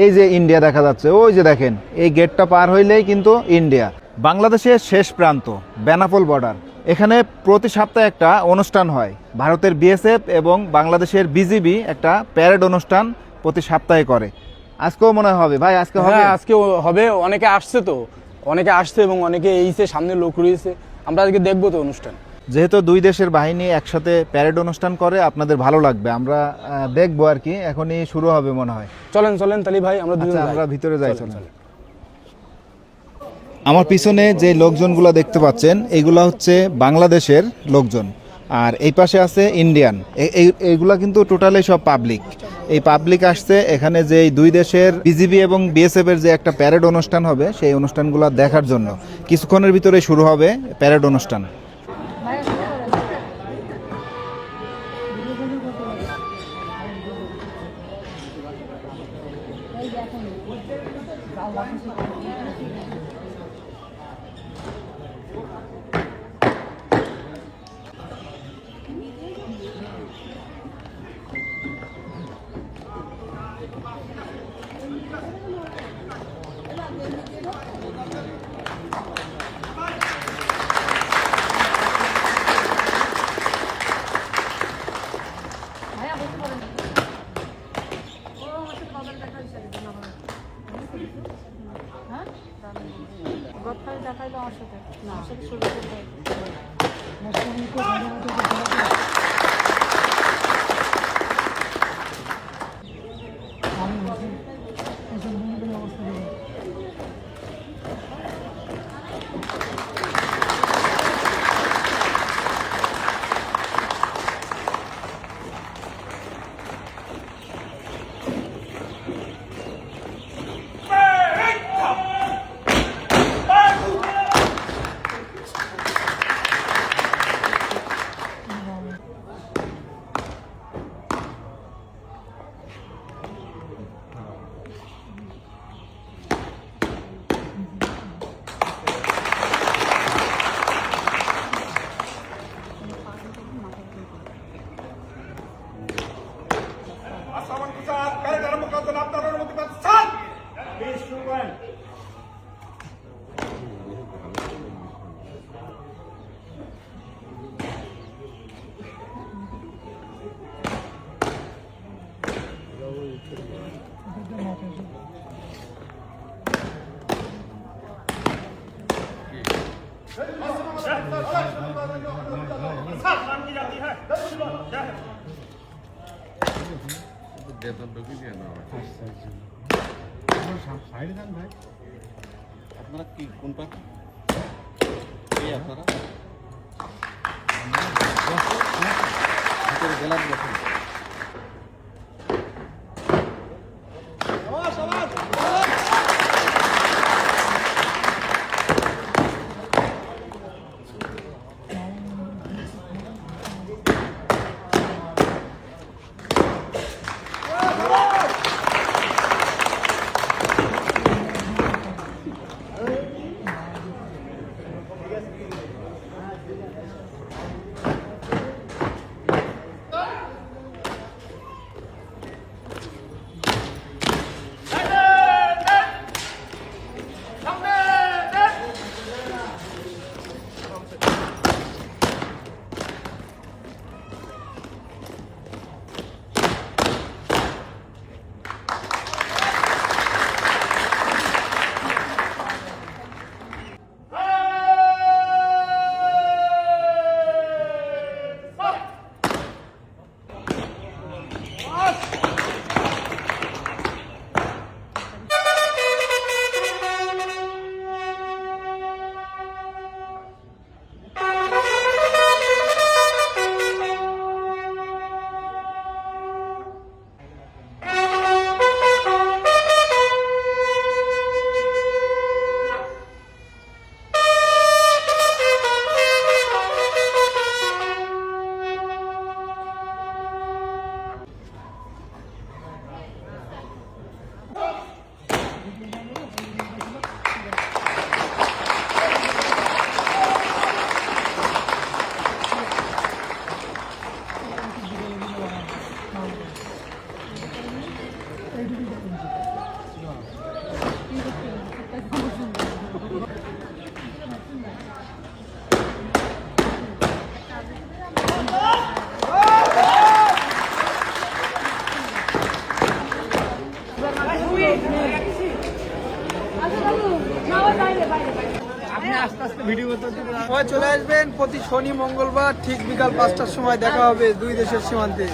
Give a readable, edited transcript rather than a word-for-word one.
এই যে ইন্ডিয়া দেখা যাচ্ছে, ওই যে দেখেন, এই গেটটা পার হইলেই কিন্তু ইন্ডিয়া। বাংলাদেশের শেষ প্রান্ত বেনাপোল বর্ডার। এখানে প্রতি সপ্তাহে একটা অনুষ্ঠান হয়। ভারতের বিএসএফ এবং বাংলাদেশের বিজিবি একটা প্যারেড অনুষ্ঠান প্রতি সপ্তাহে করে। আজকেও মনে হবে ভাই, আজকে হবে। হ্যাঁ, আজকে হবে। অনেকে আসছে তো, অনেকে আসছে এবং অনেকে এইছে, সামনে লোক রয়েছে। আমরা আজকে দেখবো তো অনুষ্ঠান। যেহেতু দুই দেশের বাহিনী একসাথে প্যারেড অনুষ্ঠান করে, আপনাদের ভালো লাগবে। আমরা দেখবো আর কি, এখনই শুরু হবে মনে হয়। চলেন চলেন তালি ভাই, আমরা দুজন আমরা ভিতরে যাই। চলেন, চলেন। আমার পিছনে যে লোকজনগুলো দেখতে পাচ্ছেন, এইগুলা হচ্ছে বাংলাদেশের লোকজন, আর এই পাশে আছে ইন্ডিয়ান। এইগুলা কিন্তু টোটালি সব পাবলিক। এই পাবলিক আসছে এখানে যে এই দুই দেশের বিজিবি এবং বিএসএফ এর যে একটা প্যারেড অনুষ্ঠান হবে, সেই অনুষ্ঠানগুলো দেখার জন্য। কিছুক্ষণের ভিতরে শুরু হবে প্যারেড অনুষ্ঠান। আপনারা কি কোনটা আপনারা ভিতরে গেলাম যখন চলে আসবেন প্রতি শনি মঙ্গলবার ঠিক বিকাল 5টার সময় দেখা হবে দুই দেশের সীমান্তে।